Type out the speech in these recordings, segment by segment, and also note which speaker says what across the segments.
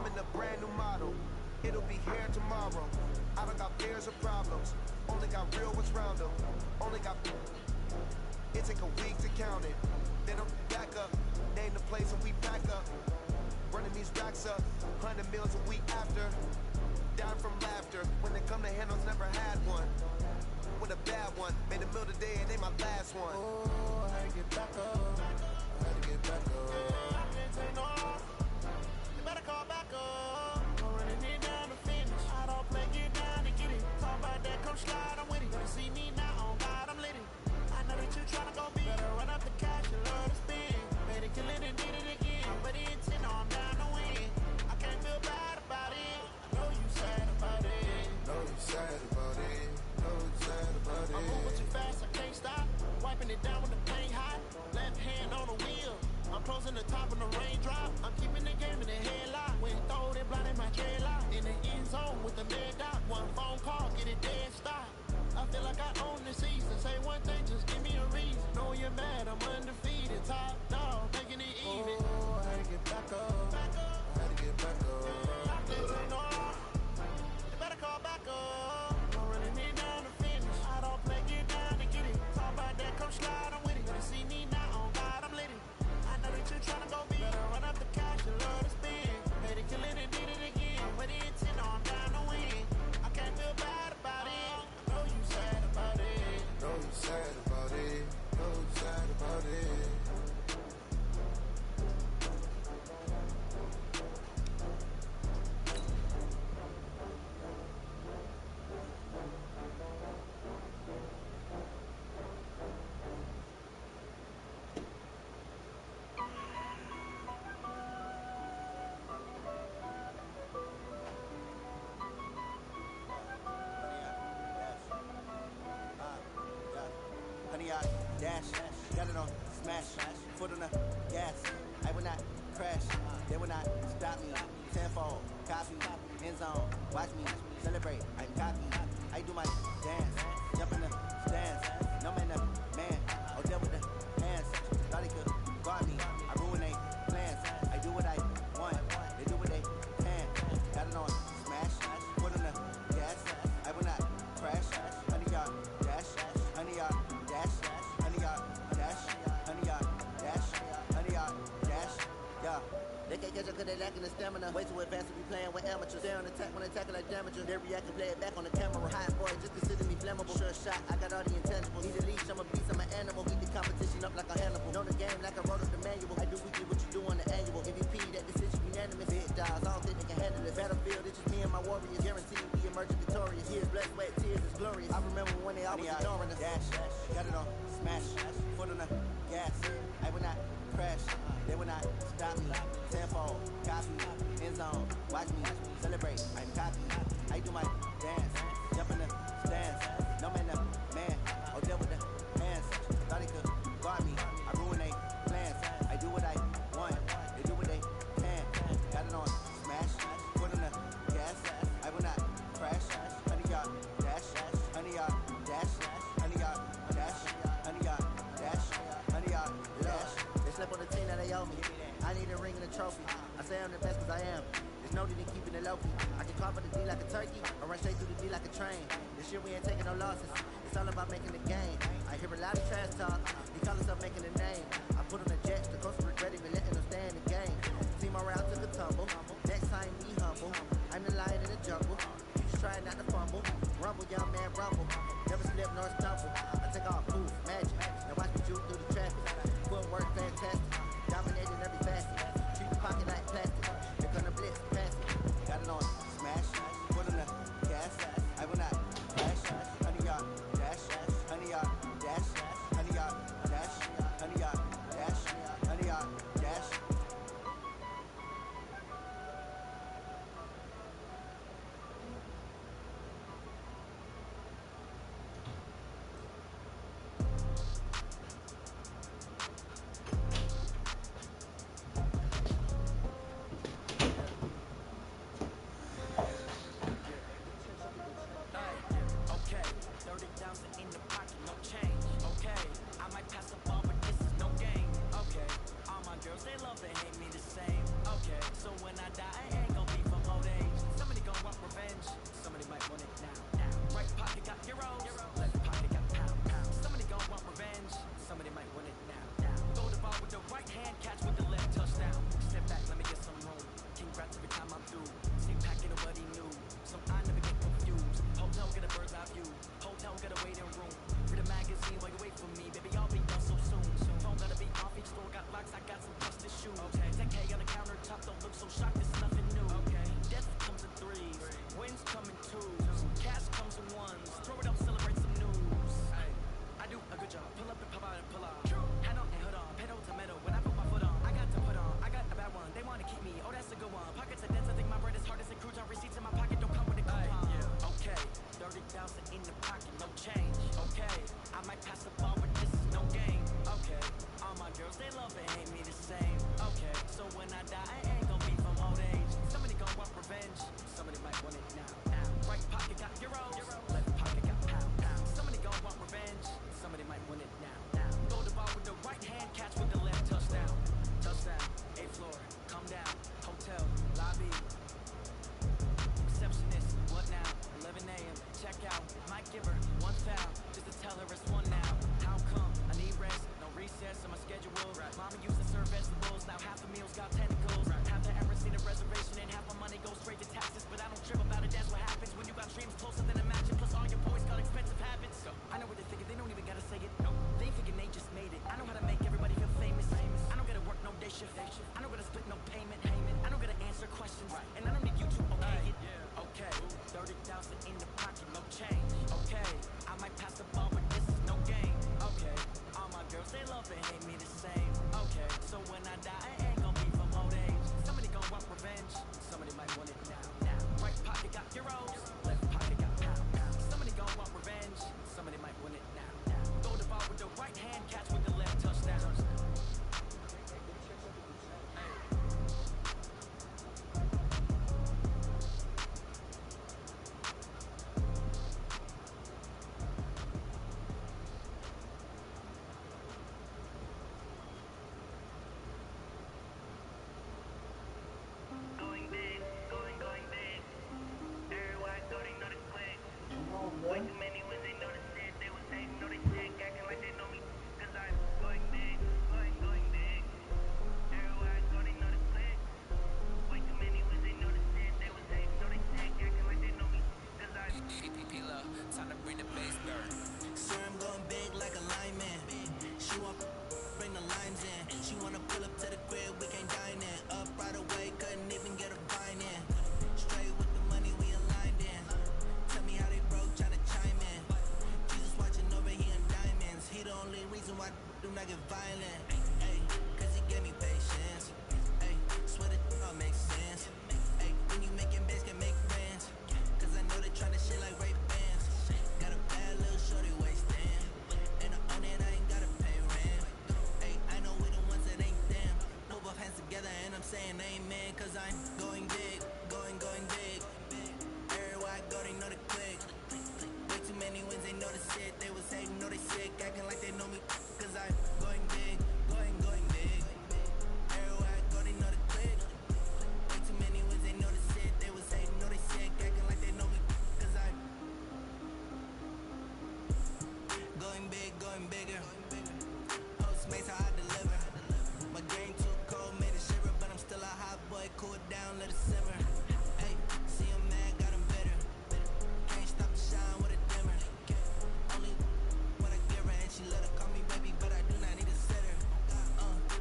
Speaker 1: in a brand new model. It'll be here tomorrow. I don't got fears or problems. Only got real what's round them. Only got. It take a week to count it. Then I'm back up. Name the place and we pack up. Running these racks up. 100 meals a week after. Down from laughter. When they come to handles, never had one. With a bad one. Made a meal today and they my last one.
Speaker 2: Oh, I had to get back up. I had to get back up. I can't take no off. You better call back up. I'm running it down to finish. I don't play, get down to get it. Talk about that, come slide, I'm with it. You see me now, on God, I'm lit it. I know that you tryna go big. Better run up the cash, you love to spend. Better kill it and did it again. But intent, I'm down to win. I can't feel bad about it. I know you sad about it.
Speaker 3: Know you sad about it. Know you sad about it.
Speaker 2: I'm moving too fast, I can't stop. Wiping it down when the paint hot. Left hand on the wheel. I'm closing the top when the raindrop. I'm keeping the game in the headlock. When throw it, blinding my dreadlock. In the end zone with the mad dot. One phone call, get it dead stop. I feel like I own the season. Say one thing, just give me a reason. Know you're mad, I'm undefeated. Top dog, making it even.
Speaker 3: Oh, I had to get back up. I had to get back up.
Speaker 2: I can't take no off. You better call back up. I'm running it down to finish. I don't play, get down to get it. Talk about that, come slide, I'm with it. Better see me now, on God, I'm lit it. I know that you tryna go big. Better run up the cash, you love to spend. Better kill it and did it again. With the intent, I'm down to win. I can't feel bad about it. I know you sad about it.
Speaker 3: Know you sad about it. Know you sad about it.
Speaker 4: Honey, I dash, got it on smash, foot on the gas. I will not crash, they will not stop me. Tenfold, copy, end zone, watch me celebrate. I'm cocky, I do my dance, jump in the stands. No man, the man, oh deal with the hands. Thought he could guard me, I ruin they plans. I do what I want, they do what they can. Got it on smash, foot on the gas. I will not crash, honey, y'all dash, honey, y'all dash, honey, y'all dash, honey, y'all dash, honey, y'all dash, yeah. They can't catch up cause they lacking the stamina. Way too advanced to be playing with amateurs. They on attack when they tackle like damages. They react and play it back on the camera. Hot boy, just consider me flammable. Sure shot, I got all the intangibles. Need a leash, I'm a beast, I'm an animal. Heat the competition up like a Hannibal. Know the game like I wrote up the manual. I do weekly what you do on the annual. MVP, that decision unanimous. Big dogs, I don't think they can handle it. Battlefield, it's just me and my warriors. Guaranteed we emerging victorious. Years, blood, sweat, tears, it's glorious. I remember when they always ignoring us. Dash, got it on smash, foot on the gas. I will not crash, they will not stop me. Tenfold, copy, end zone, watch me celebrate. I'm cocky, I do my dance, jump in the stands. No man, the man, oh deal with the hands. Thought he could guard me, I ruin they plans. I do what I want, they do what they can. Got it on smash, foot on the gas. I will not crash, honey, y'all dash, honey, y'all dash, honey, y'all dash, honey, y'all dash, honey, y'all dash. They slept on the team that they owe me. I need a ring and a trophy. I say I'm the best cause I am. There's no need in keeping it low-key. I can carve the D like a turkey, or run straight through the D like a train. This year we ain't taking no losses. It's all about making the game. I hear a lot of trash talk. He call himself making a name. I put on the jets, the coach regret even letting them stay in the game. Team around took a tumble. Next time be humble. I'm the lion in the jungle. You just try not to fumble. Rumble, young man, rumble. Never slip nor stumble. I take off proof, magic. Now watch me juke through the traffic. Footwork fantastic. Dominating every facet. Treat the pocket like plastic. They're gonna blitz, pass it. Got it on smash, foot on the gas. I will not crash. Honey, y'all dash, honey, y'all dash, honey, y'all dash, honey, y'all dash, honey, y'all it, cool it down, let it simmer. Hey, see him mad, got him bitter. Can't stop the shine with a dimmer. Only when I give her and she let her call me baby, but I do not need a sitter.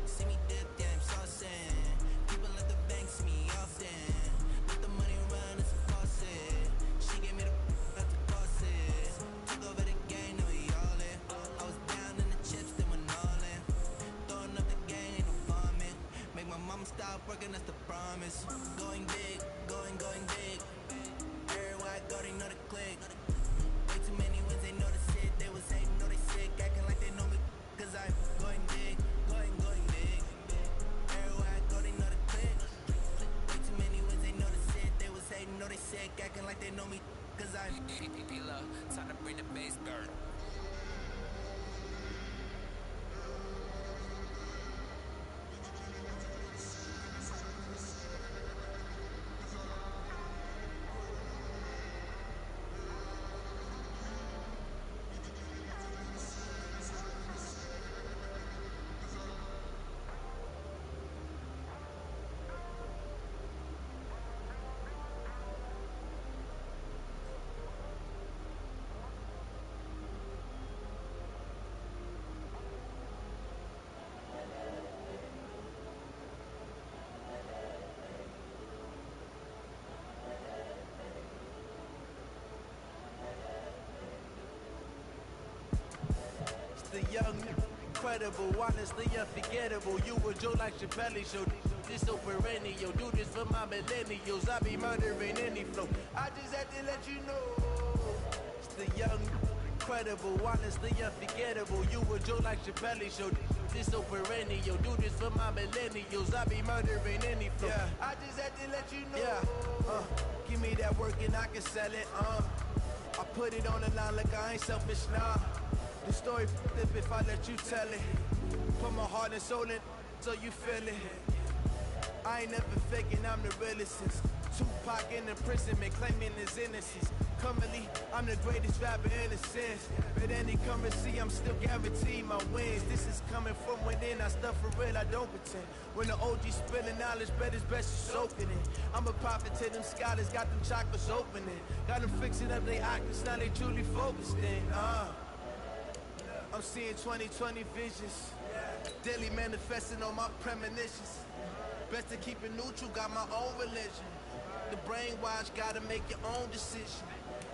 Speaker 4: See me dip, damn saucin'. People at the bank see me often. Let the money run, it's a faucet. She gave me the not to boss it. Took over the game, now we all in. I was down in the chips, then went all in. Throwing up the gang, ain't no farming. Make my mama stop working, that's the promise. Going big, going big. Everywhere I go, they know the click. Way too many wins, they know the shit. They was hating, know they sick, acting like they know me. Cause I'm going big, going big. Everywhere I go, they know the click. Way too many wins, they know the shit. They was hating, know they sick, acting like they know me. Cause I'm love, time to bring the bass burn.
Speaker 5: The young, incredible, honestly unforgettable. You were Joe like Chappelle show. This so perennial. Do this for my millennials. I be murdering any flow. I just had to let you know. It's the young, incredible, honestly unforgettable. You were Joe like Chappelle show. This so perennial. Do this for my millennials. I be murdering any flow. Yeah. I just had to let you know. Yeah. Give me that work and I can sell it. I put it on the line like I ain't selfish, nah. The story flip if I let you tell it. Put my heart and soul in so you feel it. I ain't never faking, I'm the realest since Tupac in imprisonment, claiming his innocence. Currently, I'm the greatest rapper in a sense. But any currency, I'm still guaranteed my wins. This is coming from within, I stuff for real, I don't pretend. When the OG spilling knowledge, bet it's best you soaking it. I'm a prophet to them scholars, got them chakras opening. Got them fixing up their octaves, now they truly focused in. I'm seeing 2020 visions, daily manifesting on my premonitions. Best to keep it neutral, got my own religion. The brainwash, gotta make your own decision.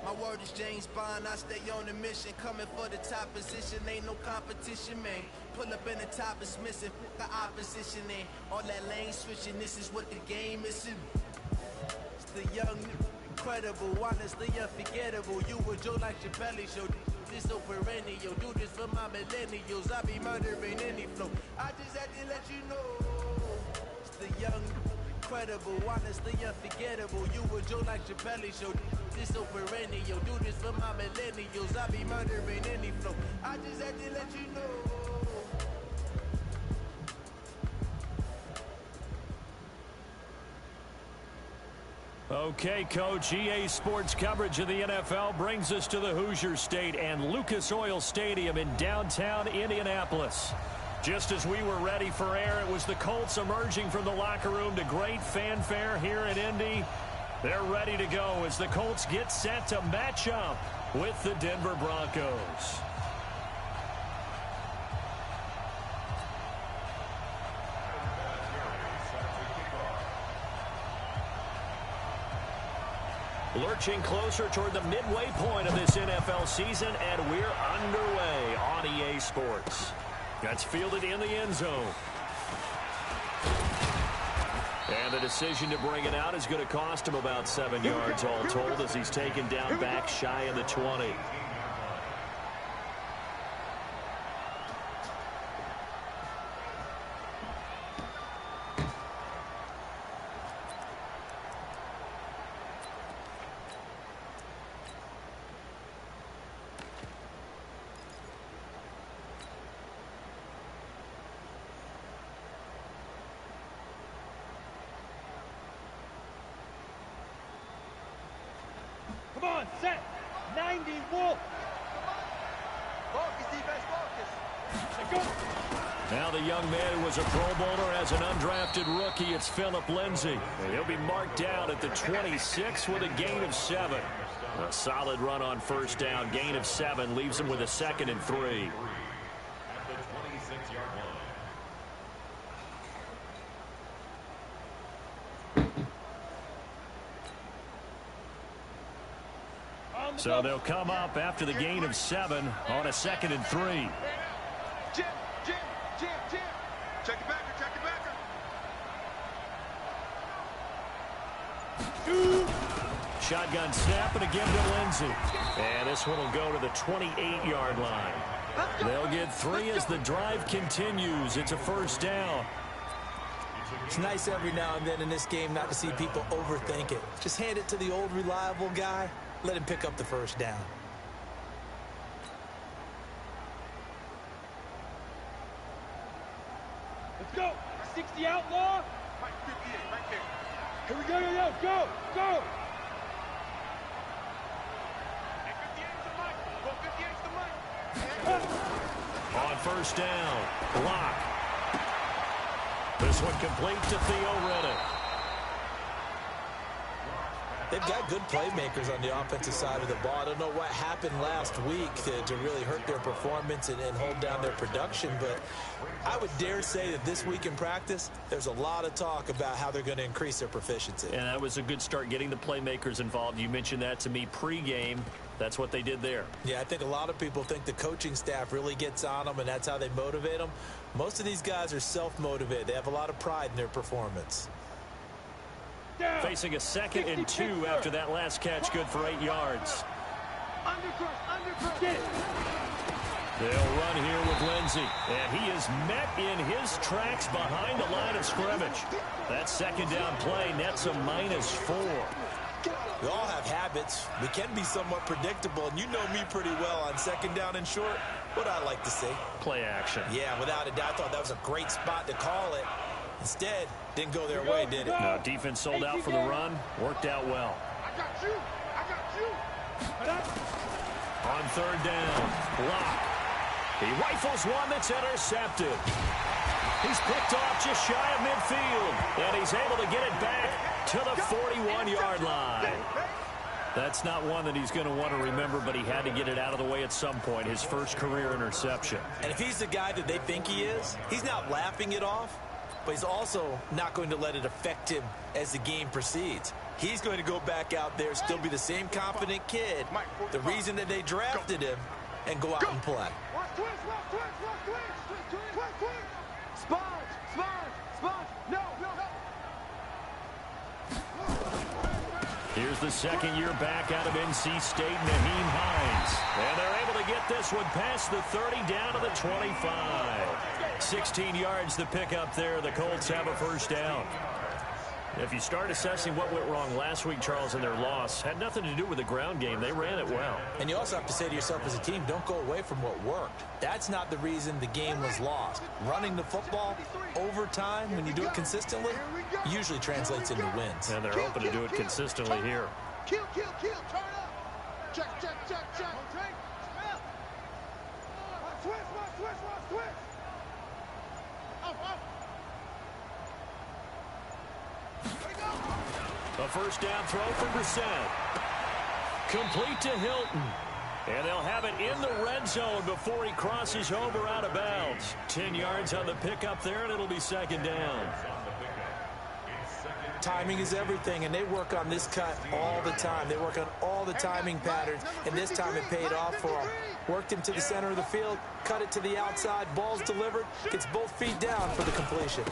Speaker 5: My word is James Bond, I stay on a mission. Coming for the top position, ain't no competition, man. Pull up in the top is missing, put the opposition in. All that lane switching, this is what the game is in. It's the young, incredible, honestly unforgettable. You were Joe like Chappelle show. This so perennial, do this for my millennials. I be murdering any flow. I just had to let you know. It's the young, incredible, honestly unforgettable. You were Joe like Chappelle show. This so perennial, do this for my millennials. I be murdering any flow. I just had to let you know.
Speaker 6: Okay, Coach, EA Sports coverage of the NFL brings us to the Hoosier State and Lucas Oil Stadium in downtown Indianapolis. Just as we were ready for air, it was the Colts emerging from the locker room to great fanfare here in Indy. They're ready to go as the Colts get set to match up with the Denver Broncos. Lurching closer toward the midway point of this NFL season, and we're underway on EA Sports. That's fielded in the end zone. And the decision to bring it out is going to cost him about 7 yards all told as he's taken down back shy of the 20.
Speaker 7: Come on, set. 90, Wolf.
Speaker 2: Marcus defense, Marcus.
Speaker 6: Now the young man who was a Pro Bowler as an undrafted rookie, it's Phillip Lindsay. And he'll be marked down at the 26 with a gain of 7. A solid run on first down. Gain of 7 leaves him with a 2nd and 3. So they'll come up after the gain of 7 on a 2nd and 3.
Speaker 1: Jim. Check your backer.
Speaker 6: Shotgun snap and again to Lindsay. And this one will go to the 28-yard line. They'll get 3 as the drive continues. It's a first down.
Speaker 7: It's nice every now and then in this game not to see people overthink it. Just hand it to the old reliable guy. Let him pick up the first down.
Speaker 8: Let's go. 60 outlaw.
Speaker 1: Mike, 58, right there.
Speaker 8: Here we go. Go.
Speaker 1: Hey, 58's the Mike. Well, 58's the Mike.
Speaker 6: On first down, block. This one complete to Theo Reddick.
Speaker 7: They've got good playmakers on the offensive side of the ball. I don't know what happened last week to really hurt their performance and hold down their production, but I would dare say that this week in practice, there's a lot of talk about how they're going to increase their proficiency.
Speaker 6: And that was a good start getting the playmakers involved. You mentioned that to me pregame. That's what they did there.
Speaker 7: Yeah, I think a lot of people think the coaching staff really gets on them, and that's how they motivate them. Most of these guys are self-motivated. They have a lot of pride in their performance.
Speaker 6: Facing a 2nd and 2 after that last catch, good for 8 yards.
Speaker 8: Undercross. Get it.
Speaker 6: They'll run here with Lindsay, and he is met in his tracks behind the line of scrimmage. That 2nd down play nets a -4.
Speaker 7: We all have habits. We can be somewhat predictable, and you know me pretty well on 2nd down and short. What I like to see.
Speaker 6: Play action.
Speaker 7: Yeah, without a doubt, I thought that was a great spot to call it. Instead, didn't go their way, did it?
Speaker 6: No, defense sold out for the run. Worked out well.
Speaker 1: I got you.
Speaker 6: On 3rd down, block. He rifles one that's intercepted. He's picked off just shy of midfield, and he's able to get it back to the 41-yard line. That's not one that he's going to want to remember, but he had to get it out of the way at some point, his first career interception.
Speaker 7: And if he's the guy that they think he is, he's not laughing it off, but he's also not going to let it affect him as the game proceeds. He's going to go back out there, still be the same confident kid, the reason that they drafted him, and go out and play.
Speaker 6: Here's the 2nd year back out of NC State, Naheem Hines. And they're able to get this one past the 30 down to the 25. 16 yards to pick up there. The Colts have a first down. If you start assessing what went wrong last week, Charles, in their loss, had nothing to do with the ground game. They ran it well.
Speaker 7: And you also have to say to yourself as a team, don't go away from what worked. That's not the reason the game was lost. Running the football over time, when you do it consistently, usually translates into wins.
Speaker 6: And they're hoping to do it consistently here.
Speaker 1: Kill. Turn up. Check. Switch.
Speaker 6: A first down throw for Brissett. Complete to Hilton. And they'll have it in the red zone before he crosses over out of bounds. 10 yards on the pickup there, and it'll be 2nd down.
Speaker 7: Timing is everything, and they work on this cut all the time. They work on all the timing patterns, and this time it paid off for them. Worked him to the center of the field, cut it to the outside, ball's delivered, gets both feet down for the completion.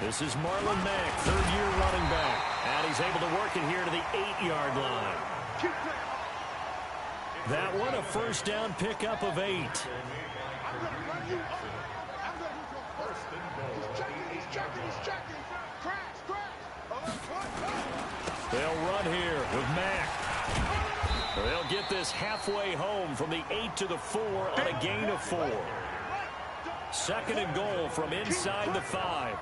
Speaker 6: This is Marlon Mack, 3rd-year running back. And he's able to work it here to the 8-yard line. That one, a first down pickup of 8. They'll run here with Mack. They'll get this halfway home from the 8 to the 4 on a gain of 4. 2nd and goal from inside the 5.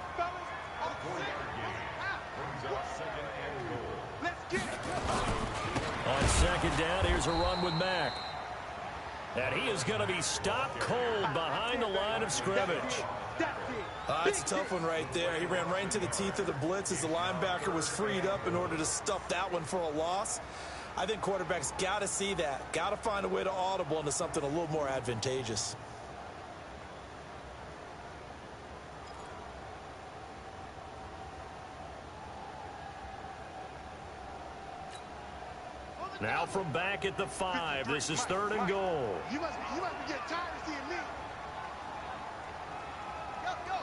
Speaker 6: On 2nd down, here's a run with Mack. And he is going to be stopped cold behind the line of scrimmage.
Speaker 7: That's a tough one right there. He ran right into the teeth of the blitz as the linebacker was freed up in order to stuff that one for a loss. I think quarterbacks got to see that. Got to find a way to audible into something a little more advantageous.
Speaker 6: Now from back at the 5, this is 3rd and goal.
Speaker 8: You must be getting tired of seeing me. Go.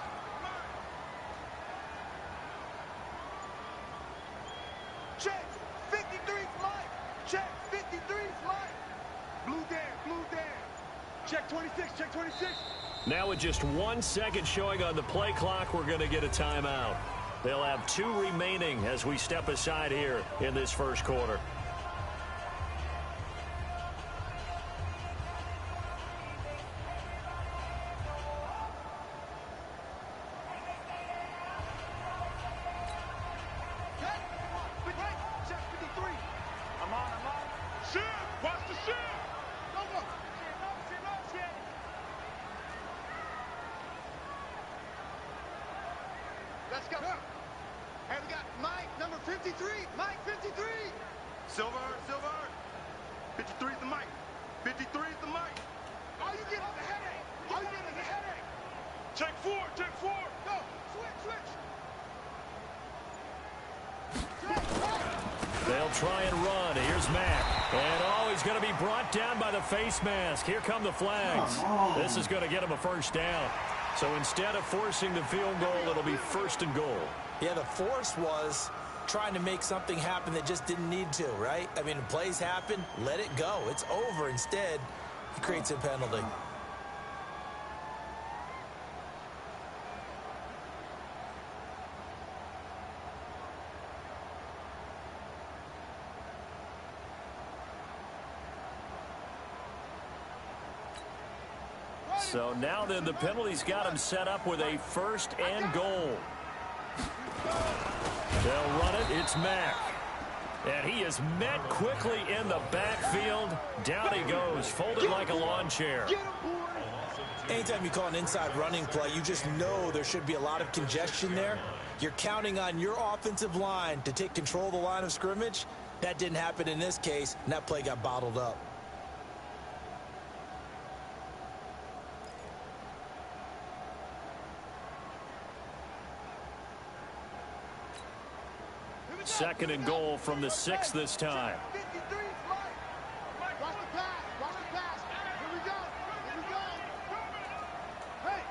Speaker 8: Check. 53's Mike. Check. 53's Mike. Blue Dan. Check 26.
Speaker 6: Now with just 1 second showing on the play clock, we're going to get a timeout. They'll have 2 remaining as we step aside here in this first quarter.
Speaker 8: Let's go. Hey, we got Mike, number 53. Mike, 53. Silver. 53's the Mike. 53's the Mike. All you get is a headache. Check 4. Go. Switch.
Speaker 6: They'll try and run. Here's Mack. And he's going to be brought down by the face mask. Here come the flags. This is going to get him a first down. So instead of forcing the field goal, it'll be 1st and goal.
Speaker 7: Yeah, the force was trying to make something happen that just didn't need to, right? I mean, the plays happen, let it go. It's over. Instead, he creates a penalty.
Speaker 6: So now then the penalty's got him set up with a 1st and goal. They'll run it. It's Mack. And he is met quickly in the backfield. Down he goes, folded like a lawn chair.
Speaker 7: Anytime you call an inside running play, you just know there should be a lot of congestion there. You're counting on your offensive line to take control of the line of scrimmage. That didn't happen in this case, and that play got bottled up.
Speaker 6: Second and goal from the 6 this time.
Speaker 8: 53's Mike. Watch the pass. Here we go. Hey.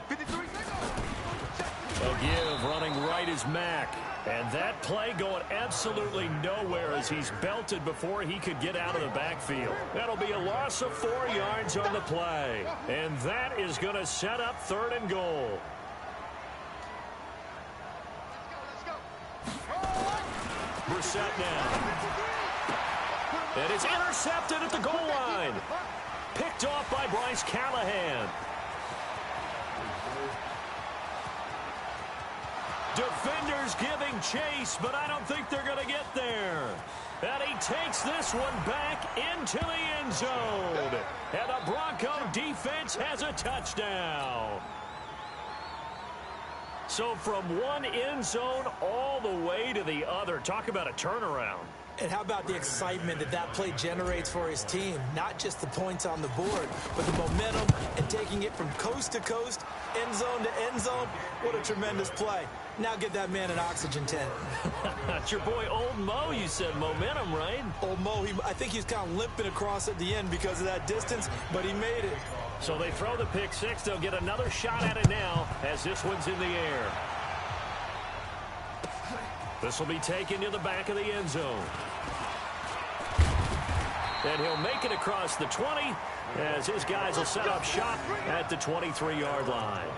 Speaker 8: 53's
Speaker 6: A give, running right is Mack. And that play going absolutely nowhere as he's belted before he could get out of the backfield. That'll be a loss of 4 yards on the play. And that is going to set up 3rd and goal. Brissett now. And it's intercepted at the goal line. Picked off by Bryce Callahan. Defenders giving chase, but I don't think they're going to get there. And he takes this one back into the end zone. And the Bronco defense has a touchdown. So from one end zone all the way to the other. Talk about a turnaround.
Speaker 7: And how about the excitement that play generates for his team? Not just the points on the board, but the momentum and taking it from coast to coast, end zone to end zone. What a tremendous play. Now get that man an oxygen tent.
Speaker 6: That's your boy Old Mo, you said. Momentum, right?
Speaker 7: Old Mo, I think he's kind of limping across at the end because of that distance, but he made it.
Speaker 6: So they throw the pick 6. They'll get another shot at it now as this one's in the air. This will be taken to the back of the end zone. And he'll make it across the 20 as his guys will set up shop at the 23-yard line.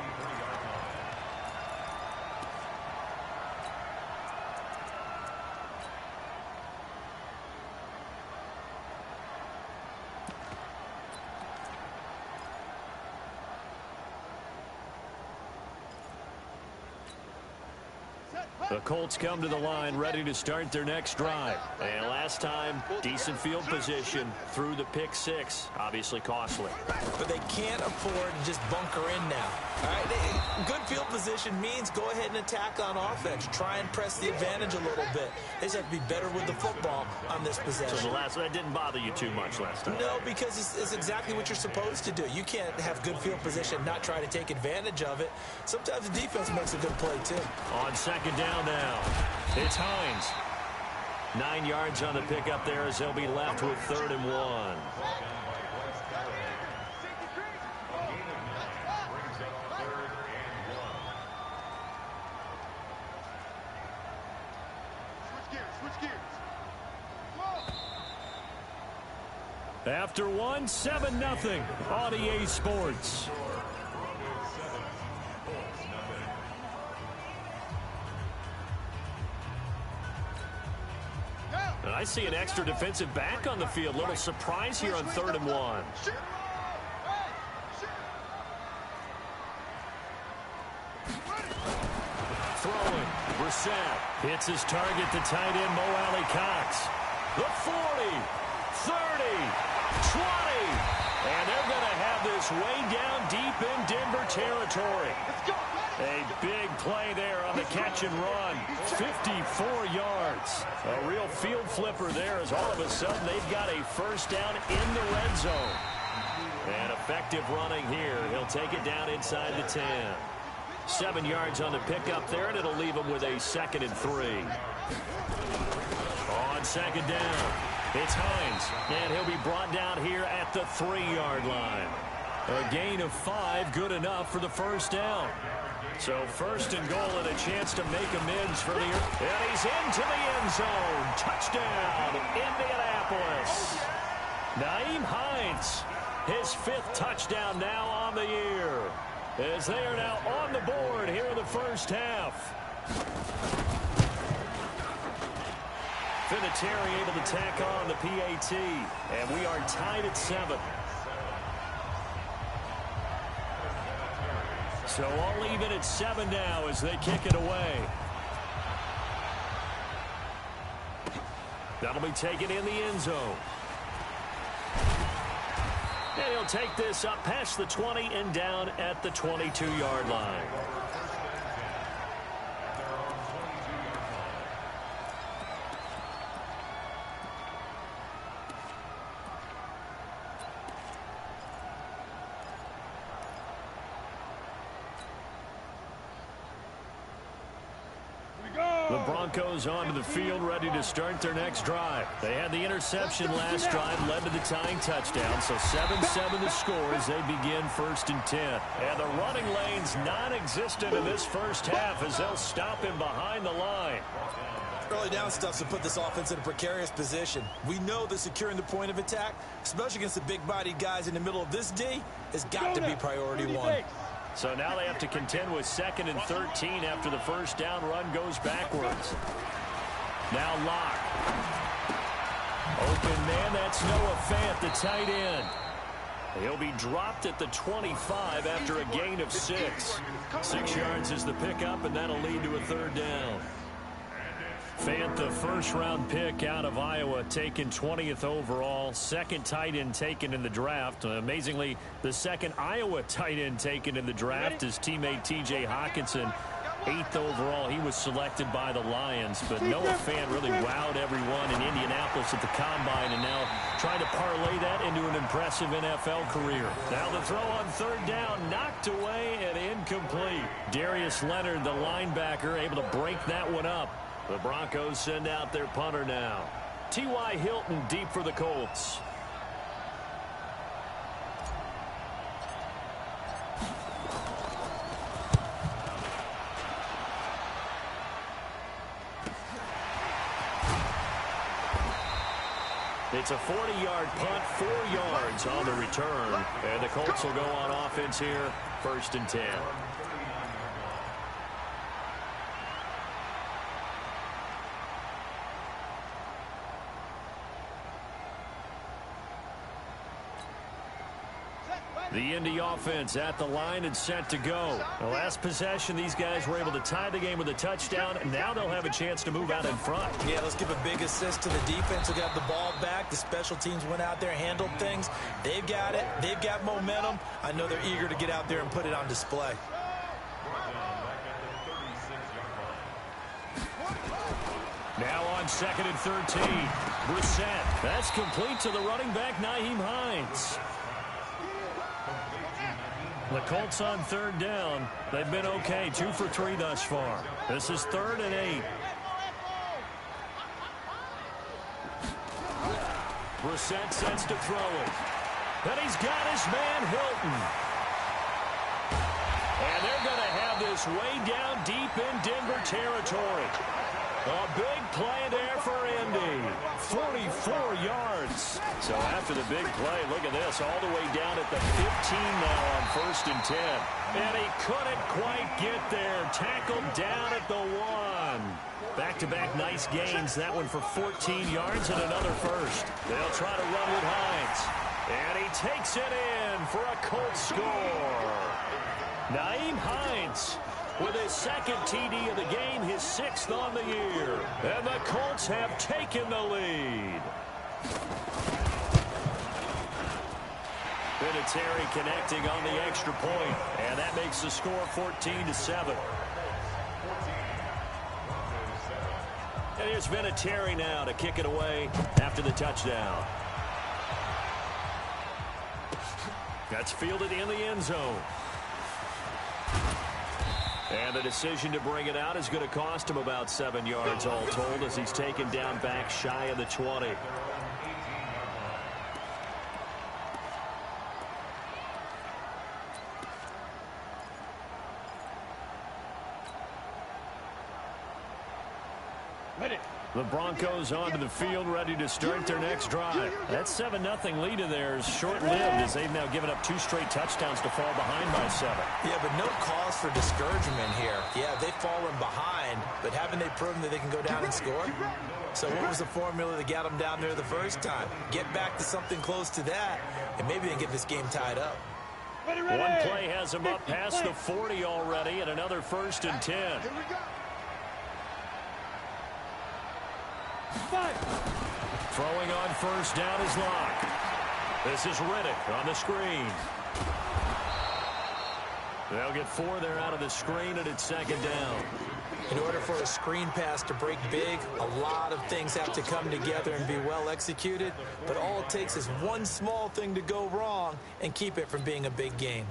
Speaker 6: The Colts come to the line ready to start their next drive. And last time, decent field position through the pick six. Obviously costly.
Speaker 7: But they can't afford to just bunker in now. All right, good field position means go ahead and attack on offense. Try and press the advantage a little bit. They just have to be better with the football on this possession.
Speaker 6: So that didn't bother you too much last time?
Speaker 7: No, because it's exactly what you're supposed to do. You can't have good field position, not try to take advantage of it. Sometimes the defense makes a good play, too.
Speaker 6: On second down now, it's Hines. 9 yards on the pickup there as they'll be left with 3rd and 1. After one, 7-0 on EA Sports. And I see an extra defensive back on the field. Little surprise here on 3rd and 1. Throwing. Brissett hits his target, the tight end, Mo Alley Cox. The 40, 30. 20, and they're going to have this way down deep in Denver territory. A big play there on the catch and run. 54 yards. A real field flipper there as all of a sudden they've got a first down in the red zone. And effective running here. He'll take it down inside the 10. 7 yards on the pickup there, and it'll leave him with a 2nd and 3. On second down. It's Hines, and he'll be brought down here at the 3-yard line. A gain of 5, good enough for the first down. So 1st and goal and a chance to make amends for the... And he's into the end zone. Touchdown, Indianapolis. Nyheim Hines, his 5th touchdown now on the year. As they are now on the board here in the first half. Vinatieri able to tack on the PAT, and we are tied at 7. So all even at 7 now as they kick it away. That'll be taken in the end zone. And he'll take this up past the 20 and down at the 22-yard line. The Broncos onto the field, ready to start their next drive. They had the interception last drive, led to the tying touchdown. So 7-7 the score as they begin 1st and 10. And the running lane's non-existent in this first half as they'll stop him behind the line.
Speaker 7: Early down stuff to put this offense in a precarious position. We know that securing the point of attack, especially against the big-bodied guys in the middle of this D, has got to be priority 1.
Speaker 6: So now they have to contend with 2nd and 13 after the first down run goes backwards. Now Locke. Open man, that's Noah Fant, the tight end. He'll be dropped at the 25 after a gain of 6. 6 yards is the pickup, and that'll lead to a 3rd down. Fant, the first-round pick out of Iowa, taken 20th overall. 2nd tight end taken in the draft. Amazingly, the 2nd Iowa tight end taken in the draft is teammate T.J. Hawkinson. 8th overall, he was selected by the Lions. But Noah Fant really wowed everyone in Indianapolis at the Combine, and now trying to parlay that into an impressive NFL career. Now the throw on 3rd down, knocked away and incomplete. Darius Leonard, the linebacker, able to break that one up. The Broncos send out their punter now. T.Y. Hilton deep for the Colts. It's a 40-yard punt, 4 yards on the return. And the Colts will go on offense here, 1st and 10. The Indy offense at the line and set to go. The last possession, these guys were able to tie the game with a touchdown, and now they'll have a chance to move out in front.
Speaker 7: Yeah, let's give a big assist to the defense who got the ball back. The special teams went out there, handled things. They've got it. They've got momentum. I know they're eager to get out there and put it on display.
Speaker 6: Now on 2nd and 13. Brissett. That's complete to the running back, Nyheim Hines. The Colts on 3rd down. They've been okay, 2 for 3 thus far. This is 3rd and 8. Brissett sets to throw it. And he's got his man, Hilton. And they're going to have this way down deep in Denver territory. A big play there for Indy. 44 yards. So after the big play, look at this. All the way down at the 15 now on 1st and 10. And he couldn't quite get there. Tackled down at the 1. Back-to-back nice gains. That one for 14 yards and another first. They'll try to run with Hines. And he takes it in for a Colts score. Nyheim Hines with his 2nd TD of the game, his 6th on the year. And the Colts have taken the lead. Vinatieri connecting on the extra point, and that makes the score 14-7. And here's Vinatieri now to kick it away after the touchdown. That's fielded in the end zone. And the decision to bring it out is going to cost him about 7 yards all told as he's taken down back shy of the 20. The Broncos onto the field, ready to start their next drive. That 7-0 lead of theirs short-lived as they've now given up 2 straight touchdowns to fall behind by 7.
Speaker 7: Yeah, but no cause for discouragement here. Yeah, they've fallen behind, but haven't they proven that they can go down and score? So what was the formula that got them down there the first time? Get back to something close to that, and maybe they get this game tied up.
Speaker 6: One play has them up past the 40 already, and another 1st and 10. Throwing on 1st down is Locke. This is Riddick on the screen. They'll get 4 there out of the screen, and it's 2nd down.
Speaker 7: In order for a screen pass to break big, a lot of things have to come together and be well executed. But all it takes is one small thing to go wrong and keep it from being a big game.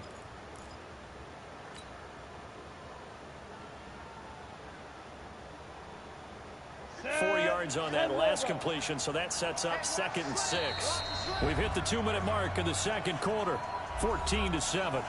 Speaker 6: On that last completion, so that sets up 2nd and 6. We've hit the 2-minute mark in the 2nd quarter, 14-7.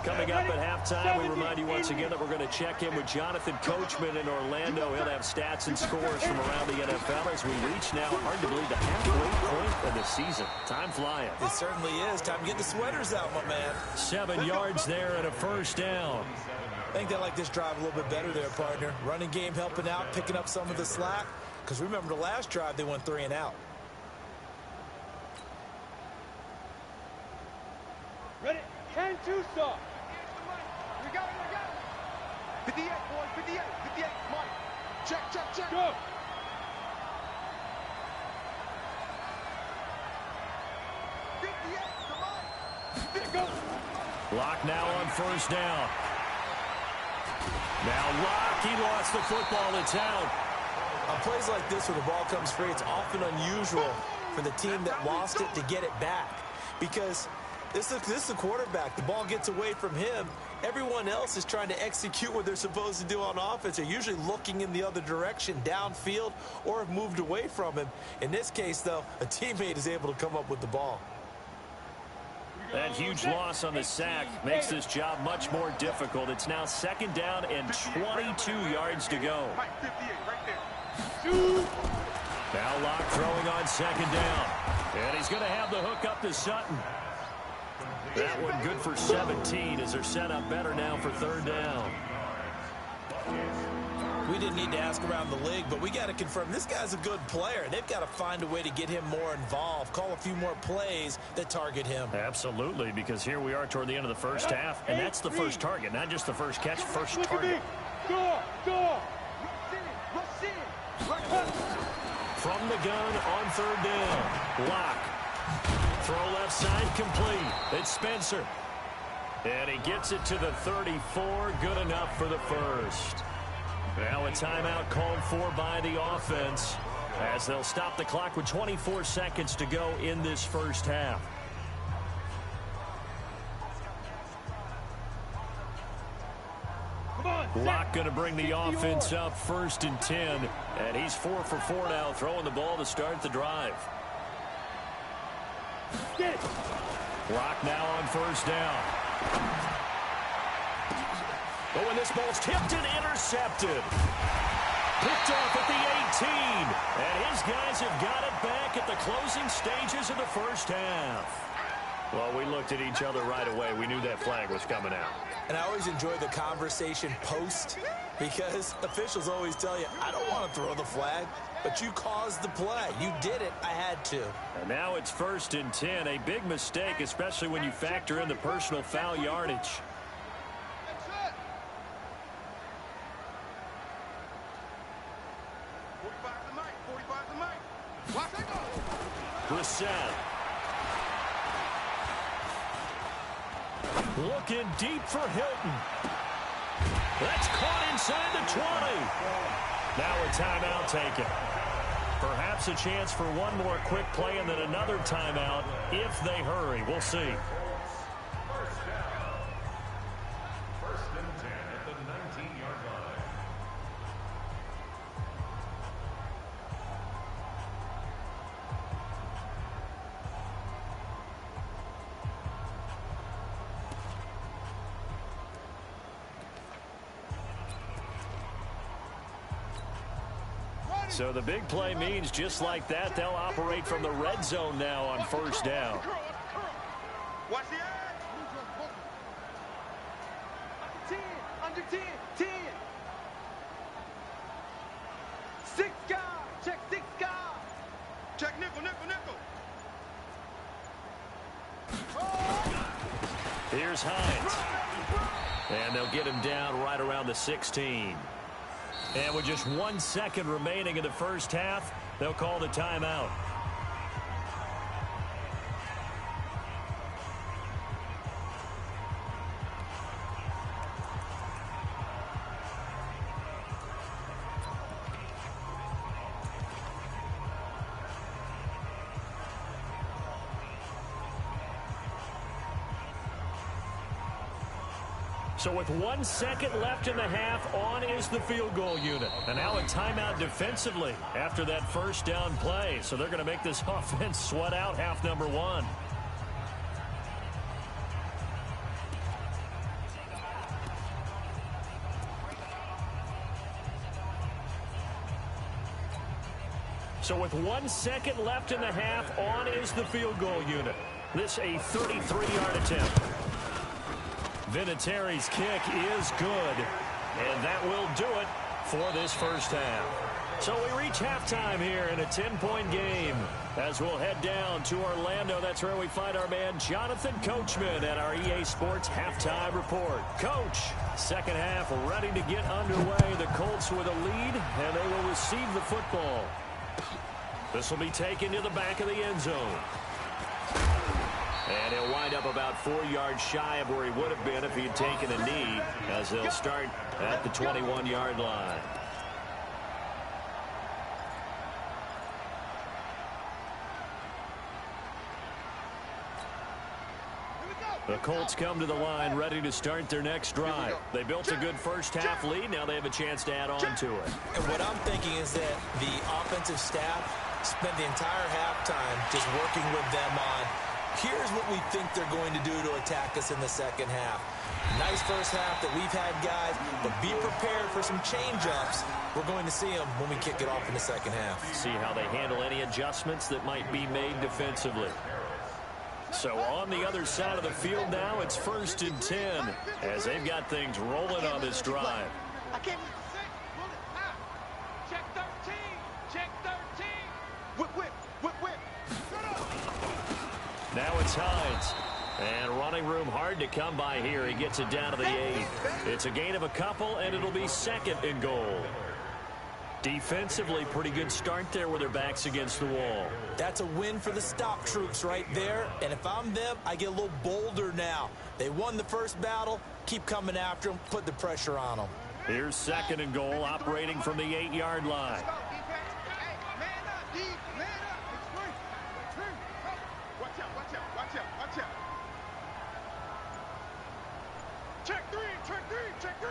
Speaker 6: Coming up at halftime, we remind you once again that we're going to check in with Jonathan Coachman in Orlando. He'll have stats and scores from around the NFL as we reach now, hard to believe, the halfway point of the season. Time flying.
Speaker 7: It certainly is. Time to get the sweaters out, my man.
Speaker 6: 7 yards there and a 1st down.
Speaker 7: I think they like this drive a little bit better there, partner. Running game helping out, picking up some of the slack. Because remember the last drive, they went 3 and out.
Speaker 8: Ready? 10-2 stop. We got it. 58, boys. 58. 58. Mike. Check. Go.
Speaker 6: Locke now on 1st down. Now Locke, he lost the football. It's out.
Speaker 7: On plays like this where the ball comes free, it's often unusual for the team that lost it to get it back. Because this is the quarterback. The ball gets away from him. Everyone else is trying to execute what they're supposed to do on offense. They're usually looking in the other direction, downfield, or have moved away from him. In this case, though, a teammate is able to come up with the ball.
Speaker 6: That huge loss on the sack makes this job much more difficult. It's now 2nd down and 22 yards to go. Now Locke throwing on 2nd down. And he's going to have the hook up to Sutton. That one good for 17 as they're set up better now for 3rd down.
Speaker 7: We didn't need to ask around the league, but we got to confirm this guy's a good player. They've got to find a way to get him more involved, call a few more plays that target him.
Speaker 6: Absolutely, because here we are toward the end of the first half, and that's the first target, not just the first catch, first target. From the gun on third down. Lock. Throw left side complete. It's Spencer. And he gets it to the 34. Good enough for the first. Now a timeout called for by the offense as they'll stop the clock with 24 seconds to go in this first half. Locke going to bring the offense up 1st and 10. And he's 4 for 4 now, throwing the ball to start the drive. Locke now on 1st down. But when this ball's tipped and intercepted. Picked off at the 18. And his guys have got it back at the closing stages of the first half. Well, we looked at each other right away. We knew that flag was coming out.
Speaker 7: And I always enjoy the conversation post because officials always tell you, I don't want to throw the flag, but you caused the play. You did it. I had to.
Speaker 6: And now it's 1st and 10. A big mistake, especially when you factor in the personal foul yardage. Brissett. Looking deep for Hilton. That's caught inside the 20. Now a timeout taken. Perhaps a chance for one more quick play and then another timeout if they hurry. We'll see.
Speaker 9: First and 10 at the 19-yard line.
Speaker 6: So the big play means just like that, they'll operate from the red zone now on 1st down.
Speaker 8: Watch the eye. Under 10, 10. 6 guys. Check 6 guys. Check nickel.
Speaker 6: Here's Hines. And they'll get him down right around the 16. And with just 1 second remaining in the first half, they'll call the timeout. So with 1 second left in the half, on is the field goal unit. And now a timeout defensively after that first down play. So they're going to make this offense sweat out half number 1. So with 1 second left in the half, on is the field goal unit. This a 33-yard attempt. Vinatieri's kick is good, and that will do it for this first half. So we reach halftime here in a 10-point game as we'll head down to Orlando. That's where we find our man Jonathan Coachman at our EA Sports Halftime Report. Coach, second half ready to get underway. The Colts with a lead, and they will receive the football. This will be taken to the back of the end zone. And he'll wind up about 4 yards shy of where he would have been if he had taken a knee, as they'll start at the 21-yard line. The Colts come to the line ready to start their next drive. They built a good first half lead. Now they have a chance to add on to it.
Speaker 7: And what I'm thinking is that the offensive staff spent the entire halftime just working with them on, here's what we think they're going to do to attack us in the second half. Nice first half that we've had, guys, but be prepared for some change-ups. We're going to see them when we kick it off in the second half.
Speaker 6: See how they handle any adjustments that might be made defensively. So on the other side of the field now, it's 1st and 10 as they've got things rolling on this drive. Now it's Hines. And running room hard to come by here. He gets it down to the 8. It's a gain of a couple, and it'll be 2nd and goal. Defensively, pretty good start there with their backs against the wall.
Speaker 7: That's a win for the stop troops right there. And if I'm them, I get a little bolder now. They won the first battle. Keep coming after them. Put the pressure on them.
Speaker 6: Here's 2nd and goal, operating from the 8-yard line.
Speaker 8: Check three, check three.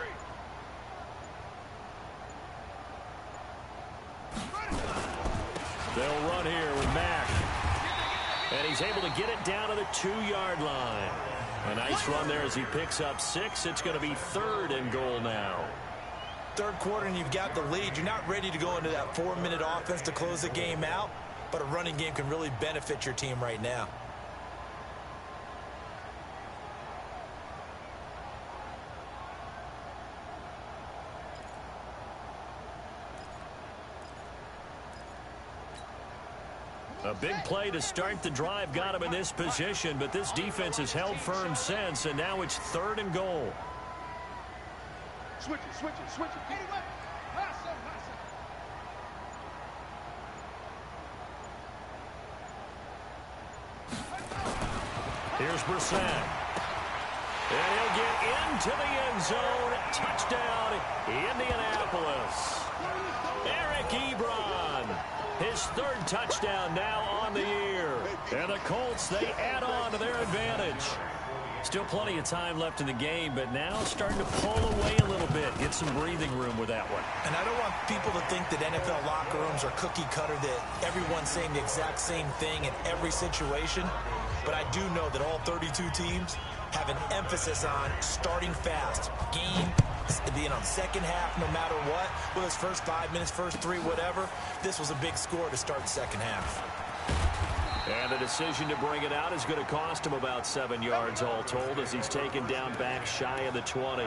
Speaker 6: They'll run here with Mack. And he's able to get it down to the 2-yard line. A nice run there as he picks up 6. It's going to be 3rd and goal now.
Speaker 7: Third quarter and you've got the lead. You're not ready to go into that 4-minute offense to close the game out, but a running game can really benefit your team right now.
Speaker 6: A big play to start the drive got him in this position, but this defense has held firm since, and now it's 3rd and goal.
Speaker 8: Switch it.
Speaker 6: Here's Brissett. And he'll get into the end zone. Touchdown, Indianapolis. Eric Ebron. His 3rd touchdown now on the year. And the Colts, they add on to their advantage. Still plenty of time left in the game, but now starting to pull away a little bit. Get some breathing room with that one.
Speaker 7: And I don't want people to think that NFL locker rooms are cookie cutter, that everyone's saying the exact same thing in every situation. But I do know that all 32 teams have an emphasis on starting fast. Game being on second half no matter what. Whether it's first 5 minutes, first 3, whatever. This was a big score to start the second half.
Speaker 6: And the decision to bring it out is going to cost him about 7 yards all told as he's taken down back shy of the 20.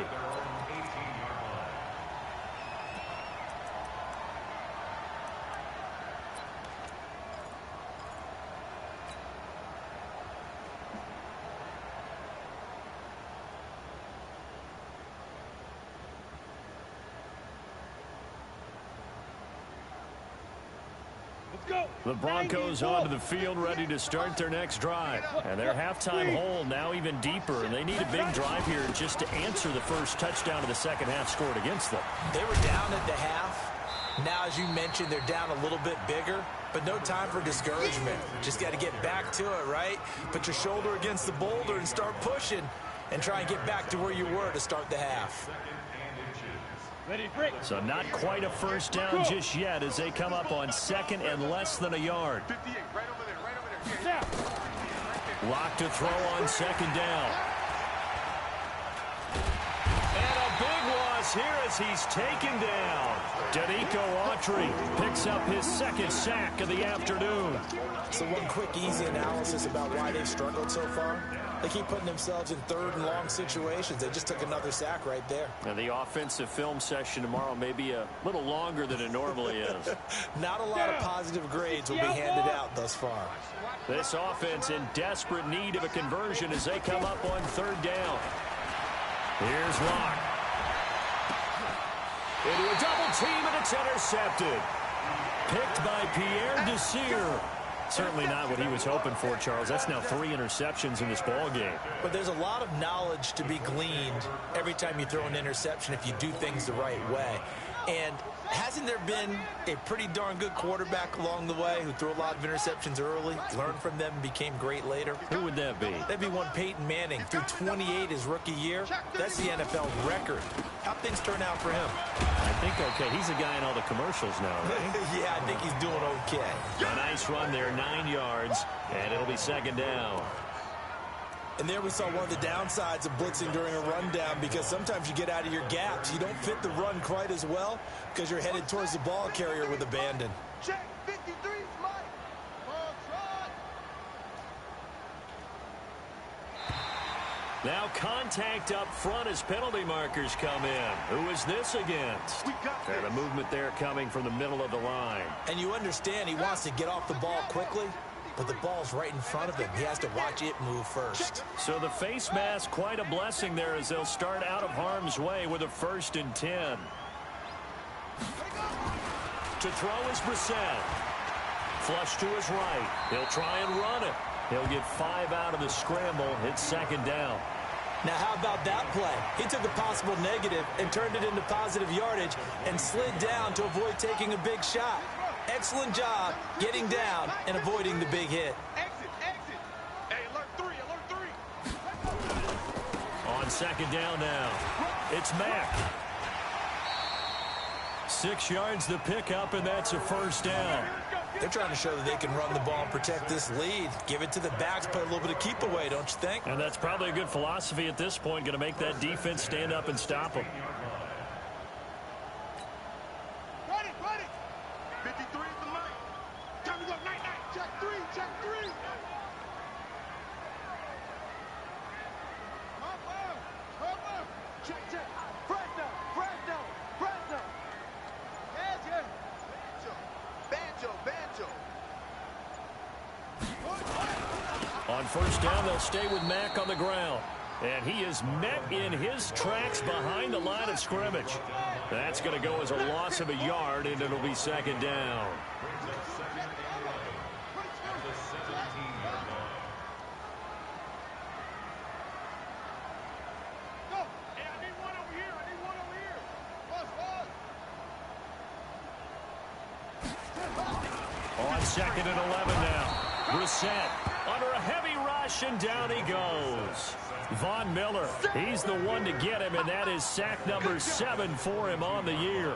Speaker 6: The Broncos onto the field ready to start their next drive. And their halftime hole now even deeper. And they need a big drive here just to answer the first touchdown of the second half scored against them.
Speaker 7: They were down at the half. Now, as you mentioned, they're down a little bit bigger. But no time for discouragement. Just got to get back to it, right? Put your shoulder against the boulder and start pushing. And try and get back to where you were to start the half.
Speaker 6: So not quite a first down just yet as they come up on 2nd and less than a yard. Lock to throw on 2nd down. And a big loss here as he's taken down. Danico Autry picks up his 2nd sack of the afternoon.
Speaker 7: So one quick, easy analysis about why they've struggled so far. They keep putting themselves in 3rd and long situations. They just took another sack right there.
Speaker 6: And the offensive film session tomorrow may be a little longer than it normally is.
Speaker 7: Not a lot of positive grades will be handed out thus far.
Speaker 6: This offense in desperate need of a conversion as they come up on 3rd down. Here's Locke. Into a double team, and it's intercepted. Picked by Pierre Desir. Certainly not what he was hoping for, Charles. That's now 3 interceptions in this ball game.
Speaker 7: But there's a lot of knowledge to be gleaned every time you throw an interception if you do things the right way. And hasn't there been a pretty darn good quarterback along the way who threw a lot of interceptions early, learned from them, and became great later?
Speaker 6: Who would that be?
Speaker 7: That'd be one Peyton Manning, threw 28 his rookie year. That's the NFL record. How'd things turn out for him?
Speaker 6: I think okay. He's a guy in all the commercials now, right?
Speaker 7: Yeah, I think he's doing okay.
Speaker 6: A nice run there, 9 yards, and it'll be 2nd down.
Speaker 7: And there we saw one of the downsides of blitzing during a rundown, because sometimes you get out of your gaps. You don't fit the run quite as well because you're headed towards the ball carrier with abandon.
Speaker 8: Check 53, Mike.
Speaker 6: Now contact up front as penalty markers come in. Who is this against? And a movement there coming from the middle of the line.
Speaker 7: And you understand he wants to get off the ball quickly, but the ball's right in front of him. He has to watch it move first.
Speaker 6: So the face mask, quite a blessing there as they'll start out of harm's way with a 1st and 10. To throw is Brissett. Flush to his right. He'll try and run it. He'll get 5 out of the scramble. It's 2nd down.
Speaker 7: Now, how about that play? He took a possible negative and turned it into positive yardage and slid down to avoid taking a big shot. Excellent job getting down and avoiding the big hit.
Speaker 8: Exit, exit. Hey, alert 3, alert 3.
Speaker 6: On 2nd down now, it's Mack. 6 yards the pickup, and that's a 1st down.
Speaker 7: They're trying to show that they can run the ball and protect this lead. Give it to the backs, play a little bit of keep away, don't you think?
Speaker 6: And that's probably a good philosophy at this point, going to make that defense stand up and stop them.
Speaker 8: Ready, ready. 53 is the mic. Time to go, night, night. Check 3, check 3. Up. Check, check. Fresno. Yeah. Banjo.
Speaker 6: On 1st down, they'll stay with Mack on the ground. And he is met in his tracks behind the line of scrimmage. That's going to go as a loss of a yard, and it'll be 2nd down. On 2nd and 11 now. Brissett under a heavy rush, and down he goes. Von Miller, he's the one to get him, and that is sack number 7 for him on the year.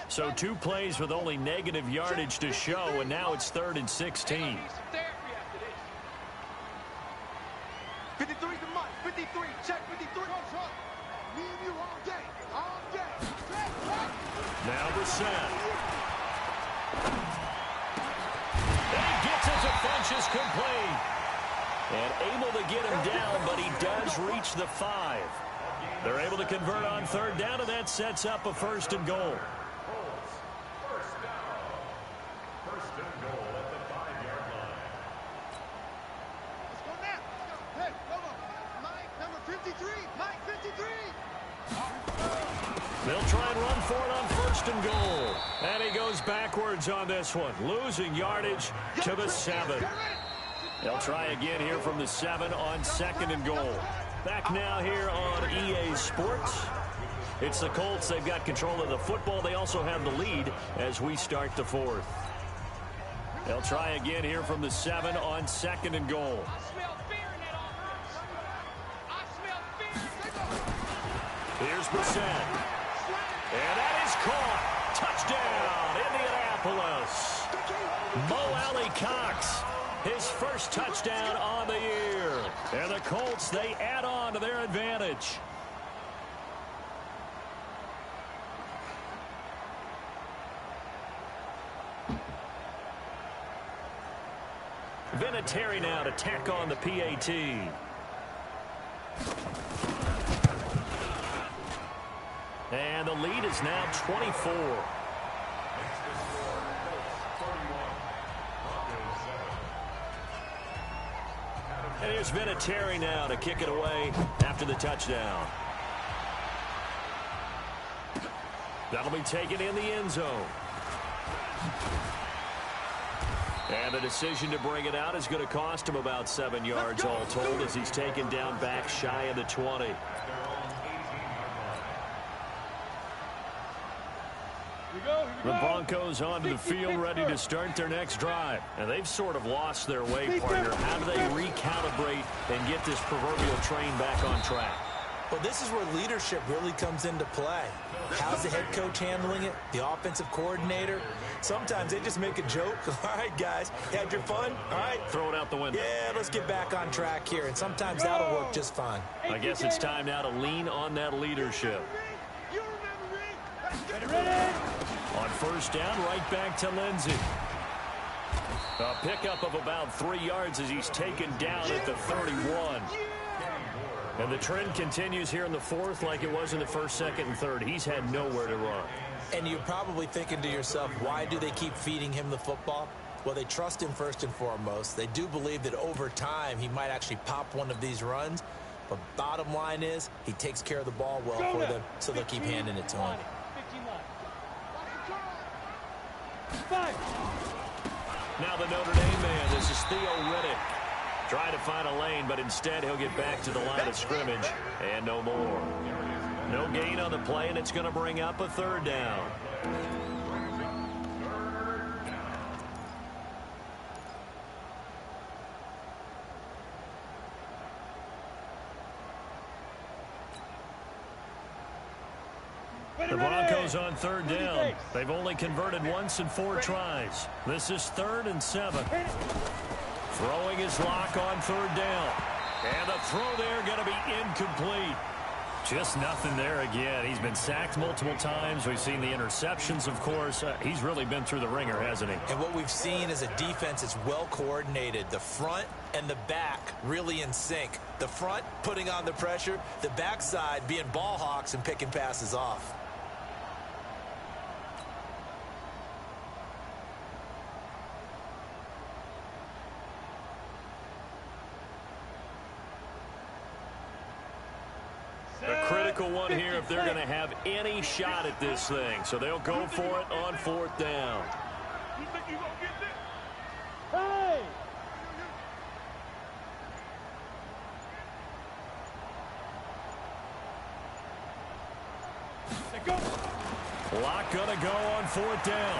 Speaker 6: So 2 plays with only negative yardage to show, and now it's 3rd and 16.
Speaker 8: 53 is the mic. 53, check 53. Me and you all day.
Speaker 6: Now Brissett. And he gets it to Funchess complete. And able to get him down, but he does reach the 5. They're able to convert on 3rd down, and that sets up a 1st and goal.
Speaker 9: First down. 1st and goal at the 5-yard line.
Speaker 8: Let's go now. Hey, come on. Mike, number 53. Mike, 53.
Speaker 6: They'll try and run for it on 1st and goal. And he goes backwards on this one, losing yardage to the 7. They'll try again here from the 7 on 2nd and goal. Back now here on EA Sports. It's the Colts. They've got control of the football. They also have the lead as we start the 4th. They'll try again here from the 7 on 2nd and goal. Here's Brissett. And that is caught. Touchdown, Indianapolis. Mo Alley-Cox, his 1st touchdown on the year. And the Colts, they add on to their advantage. Vinatieri now to tack on the PAT. And the lead is now 24. And here's Vinatieri now to kick it away after the touchdown. That'll be taken in the end zone. And the decision to bring it out is going to cost him about 7 yards all told as he's taken down back shy of the 20. The Broncos onto the field ready to start their next drive. And they've sort of lost their way, partner. How do they recalibrate and get this proverbial train back on track?
Speaker 7: Well, this is where leadership really comes into play. How's the head coach handling it? The offensive coordinator? Sometimes they just make a joke. All right, guys, you had your fun? All right.
Speaker 6: Throw it out the window.
Speaker 7: Yeah, let's get back on track here. And sometimes that'll work just fine.
Speaker 6: I guess it's time now to lean on that leadership. On 1st down, right back to Lindsey. A pickup of about 3 yards as he's taken down at the 31. And the trend continues here in the 4th like it was in the 1st, 2nd, and 3rd. He's had nowhere to run.
Speaker 7: And you're probably thinking to yourself, why do they keep feeding him the football? Well, they trust him first and foremost. They do believe that over time he might actually pop one of these runs. But bottom line is he takes care of the ball well for them, so they'll keep handing it to him.
Speaker 6: Now the Notre Dame man, this is Theo Riddick. Trying to find a lane, but instead he'll get back to the line of scrimmage and no more. No gain on the play, and it's going to bring up a third down. The Broncos on third down. They've only converted once in 4 tries. This is 3rd and 7. Throwing his lock on third down. And the throw there going to be incomplete. Just nothing there again. He's been sacked multiple times. We've seen the interceptions, of course. He's really been through the ringer, hasn't he?
Speaker 7: And what we've seen is a defense that's well coordinated. The front and the back really in sync. The front putting on the pressure. The backside being ball hawks and picking passes off.
Speaker 6: A critical one here if they're going to have any shot at this thing. So they'll go for it on 4th down.
Speaker 8: You think you gonna get this?
Speaker 2: Hey!
Speaker 6: Lock going to go on 4th down.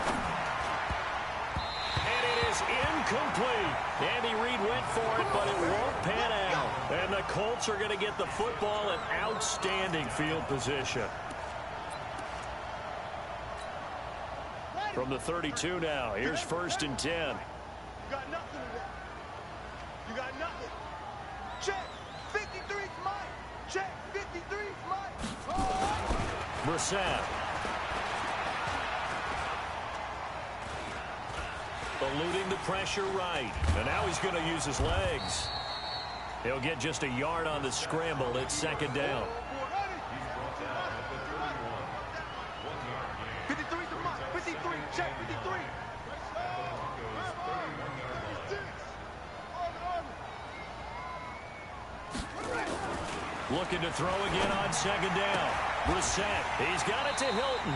Speaker 6: And it is incomplete. Andy Reid went for it, but it won't pan out. And the Colts are going to get the football in outstanding field position. From the 32 now, here's 1st and 10.
Speaker 8: You got nothing today. You got nothing. Check. 53's mine. Check. 53's mine.
Speaker 6: Brissett. Eluding the pressure right. And now he's going to use his legs. He'll get just a yard on the scramble. It's 2nd down.
Speaker 8: 53's the mine. 53. Check. 53.
Speaker 6: Looking to throw again on 2nd down. Brissett. He's got it to Hilton.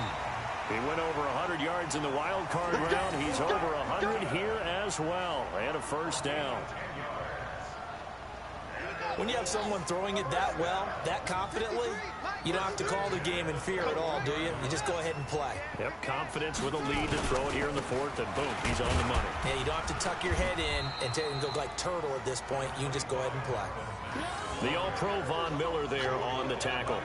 Speaker 6: He went over 100 yards in the wild card round. He's over 100 here as well. And a 1st down.
Speaker 7: When you have someone throwing it that well, that confidently, you don't have to call the game in fear at all, do you? You just go ahead and play.
Speaker 6: Yep, confidence with a lead to throw it here in the 4th, and boom, he's on the money.
Speaker 7: Yeah, you don't have to tuck your head in and go like turtle at this point. You can just go ahead and play.
Speaker 6: The All-Pro Von Miller there on the tackle.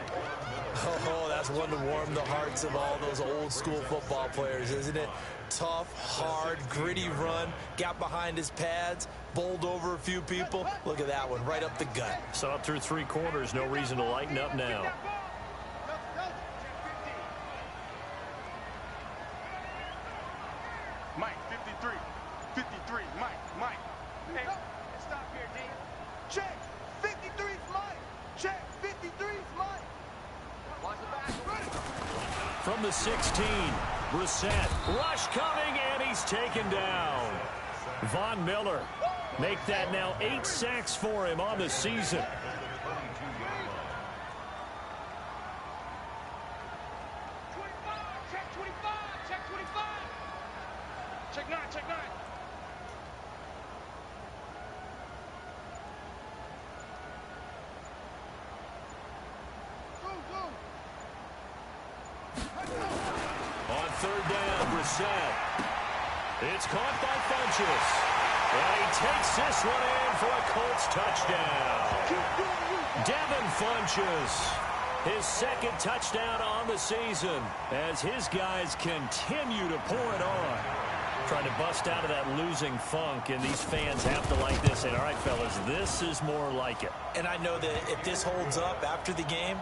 Speaker 7: Oh, that's one to warm the hearts of all those old-school football players, isn't it? Tough, hard, gritty run, got behind his pads, bowled over a few people. Look at that one, right up the gut.
Speaker 6: Saw it through 3 quarters, no reason to lighten up now.
Speaker 8: Mike, 53. 53. Mike. Hey, stop here, D. Check. 53's mine. Check. 53's mine. Watch the back.
Speaker 6: From the 16, Brissett. Rush coming, and he's taken down. Von Miller. Make that now 8 sacks for him on the season.
Speaker 8: Check 9.
Speaker 6: On 3rd down, Brissett. It's caught by Funchess. And he takes this one in for a Colts touchdown. Devin Funchess. His 2nd touchdown on the season as his guys continue to pour it on. Trying to bust out of that losing funk, and these fans have to like this. And all right, fellas, this is more like it.
Speaker 7: And I know that if this holds up after the game,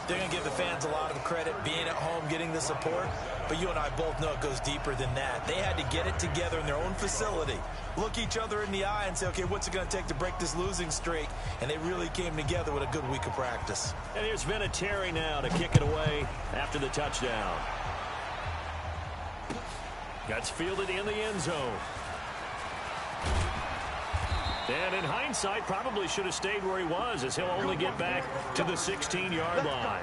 Speaker 7: they're going to give the fans a lot of credit, being at home, getting the support. But you and I both know it goes deeper than that. They had to get it together in their own facility, look each other in the eye and say, okay, what's it going to take to break this losing streak? And they really came together with a good week of practice.
Speaker 6: And here's Vinatieri now to kick it away after the touchdown. That's fielded in the end zone. And in hindsight, probably should have stayed where he was, as he'll only get back to the 16-yard line.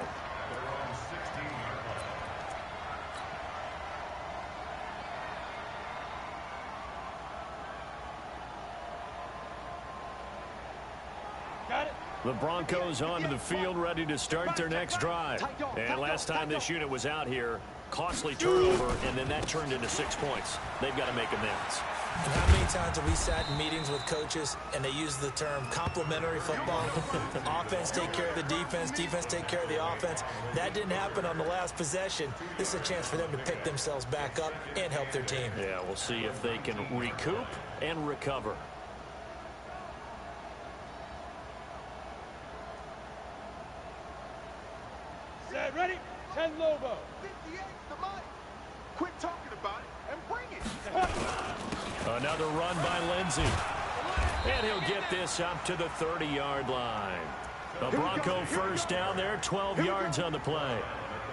Speaker 6: The Broncos onto the field, ready to start their next drive. And last time this unit was out here, costly turnover, and then that turned into 6 points. They've got to make amends.
Speaker 7: And how many times have we sat in meetings with coaches and they use the term complementary football? Offense take care of the defense, defense take care of the offense. That didn't happen on the last possession. This is a chance for them to pick themselves back up and help their team.
Speaker 6: Yeah, we'll see if they can recoup and recover.
Speaker 8: Set, ready? 10 Lobo.
Speaker 1: 58 to Mike. Quit talking about it and bring it.
Speaker 6: Another run by Lindsey. And he'll get this up to the 30-yard line. A Bronco first down there, 12 yards on the play.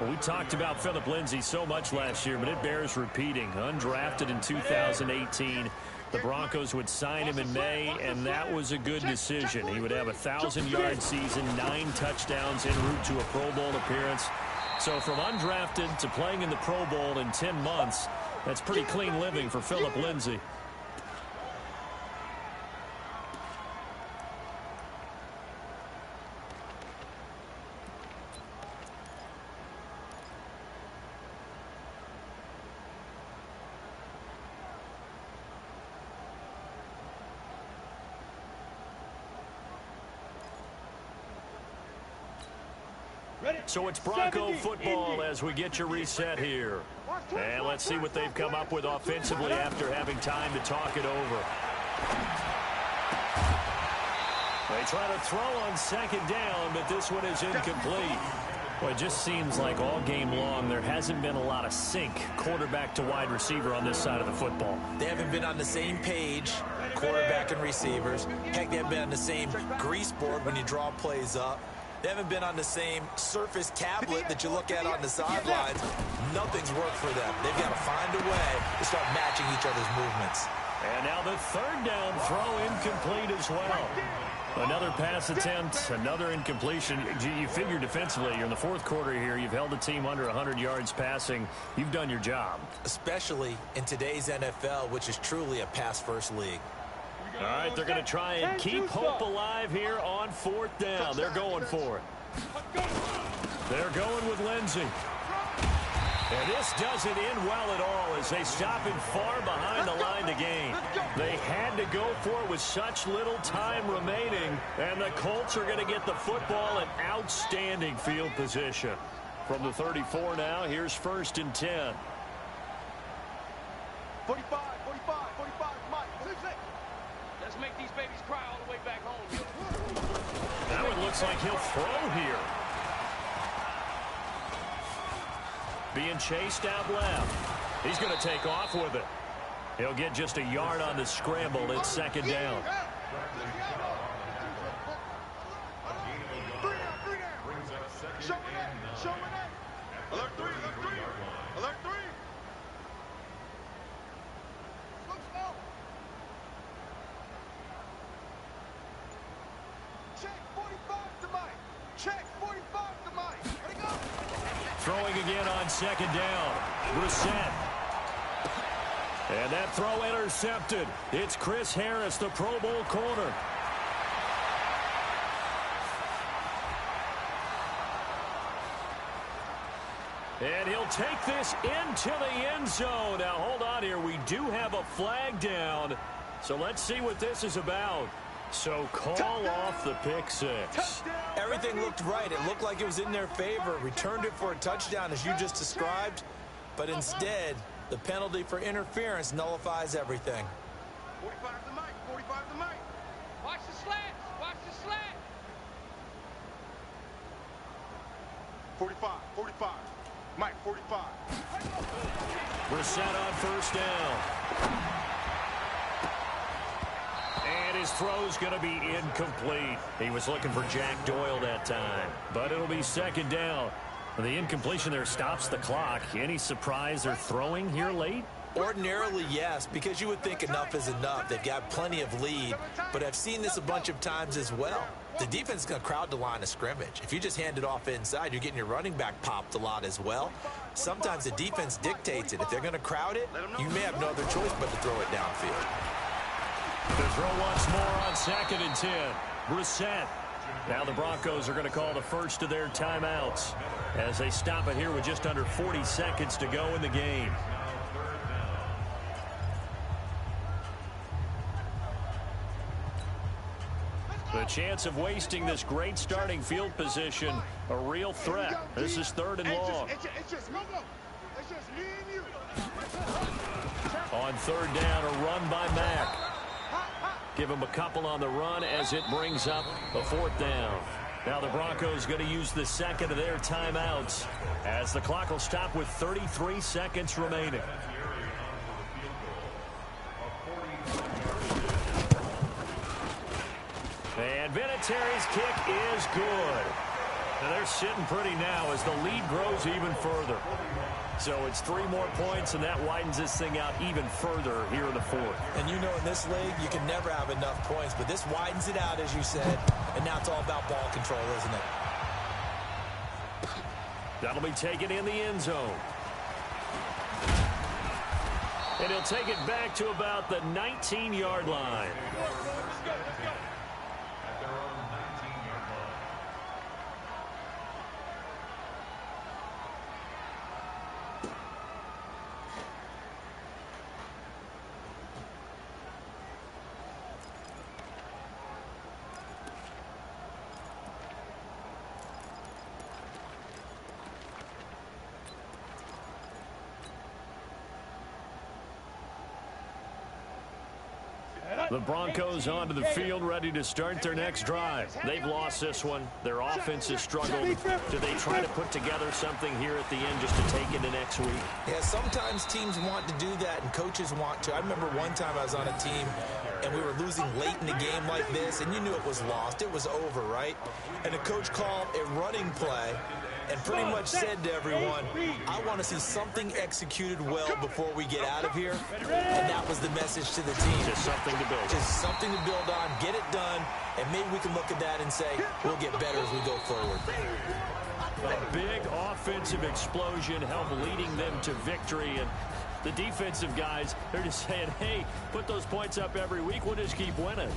Speaker 6: Well, we talked about Phillip Lindsay so much last year, but it bears repeating. Undrafted in 2018. The Broncos would sign him in May, and that was a good decision. He would have a 1,000-yard season, 9 touchdowns en route to a Pro Bowl appearance. So from undrafted to playing in the Pro Bowl in 10 months, that's pretty clean living for Phillip Lindsay. So it's Bronco football as we get your reset here. And let's see what they've come up with offensively after having time to talk it over. They try to throw on second down, but this one is incomplete. Well, it just seems like all game long there hasn't been a lot of sync quarterback to wide receiver on this side of the football.
Speaker 7: They haven't been on the same page, quarterback and receivers. Heck, they haven't been on the same grease board when you draw plays up. They haven't been on the same surface tablet that you look at on the sidelines. Nothing's worked for them. They've got to find a way to start matching each other's movements.
Speaker 6: And now the third down throw incomplete as well. Another pass attempt, another incompletion. You figure defensively, you're in the fourth quarter here. You've held the team under 100 yards passing. You've done your job.
Speaker 7: Especially in today's NFL, which is truly a pass-first league.
Speaker 6: All right, they're going to try and keep hope alive here on fourth down. They're going for it. They're going with Lindsey. And this doesn't end well at all as they stop him far behind the line to gain. They had to go for it with such little time remaining, and the Colts are going to get the football in outstanding field position. From the 34 now, here's 1st and 10.
Speaker 8: 45, 45, 45, Mike. Let's make these babies cry all the way back home.
Speaker 6: Now it looks like he'll throw here. Being chased out left. He's going to take off with it. He'll get just a yard on the scramble. It's second down.
Speaker 8: Alert 3, alert 3, alert 3.
Speaker 1: Check 45 to Mike. Check 45 to Mike. Ready, go.
Speaker 6: Throwing again on second down. Brissett. And that throw intercepted. It's Chris Harris, the Pro Bowl corner. And he'll take this into the end zone. Now, hold on here. We do have a flag down. So let's see what this is about. So call off the pick six.
Speaker 7: Everything looked right. It looked like it was in their favor. Returned it for a touchdown, as you just described. But instead, the penalty for interference nullifies everything.
Speaker 8: 45 to Mike, 45 to Mike. Watch the slats, watch the slats. 45, 45. Mike, 45.
Speaker 6: Brissett on first down. And his throw's going to be incomplete. He was looking for Jack Doyle that time. But it'll be second down. The incompletion there stops the clock. Any surprise they're throwing here late?
Speaker 7: Ordinarily, yes, because you would think enough is enough. They've got plenty of lead, but I've seen this a bunch of times as well. The defense is going to crowd the line of scrimmage. If you just hand it off inside, you're getting your running back popped a lot as well. Sometimes the defense dictates it. If they're going to crowd it, you may have no other choice but to throw it downfield.
Speaker 6: The throw once more on 2nd and 10. Brissett. Now the Broncos are going to call the first of their timeouts as they stop it here with just under 40 seconds to go in the game. The chance of wasting this great starting field position, a real threat. This is 3rd and long.
Speaker 8: It's just me and you.
Speaker 6: On 3rd down, a run by Mack. Give him a couple on the run as it brings up a 4th down. Now the Broncos going to use the second of their timeouts as the clock will stop with 33 seconds remaining. And Vinatieri's kick is good. Now they're sitting pretty now as the lead grows even further. So it's 3 more points, and that widens this thing out even further here in the 4th.
Speaker 7: And you know in this league, you can never have enough points, but this widens it out, as you said, and now it's all about ball control, isn't it?
Speaker 6: That'll be taken in the end zone. And he'll take it back to about the 19-yard line. The Broncos onto the field, ready to start their next drive. They've lost this one. Their offense has struggled. Do they try to put together something here at the end just to take into next week?
Speaker 7: Yeah, sometimes teams want to do that and coaches want to. I remember one time I was on a team and we were losing late in the game like this, and you knew it was lost. It was over, right? And the coach called a running play and pretty much said to everyone, I want to see something executed well before we get out of here. And that was the message to the team.
Speaker 6: Just something to build.
Speaker 7: Just something to build on, get it done, and maybe we can look at that and say, we'll get better as we go forward.
Speaker 6: A big offensive explosion helped leading them to victory, and the defensive guys, they're just saying, hey, put those points up every week, we'll just keep winning.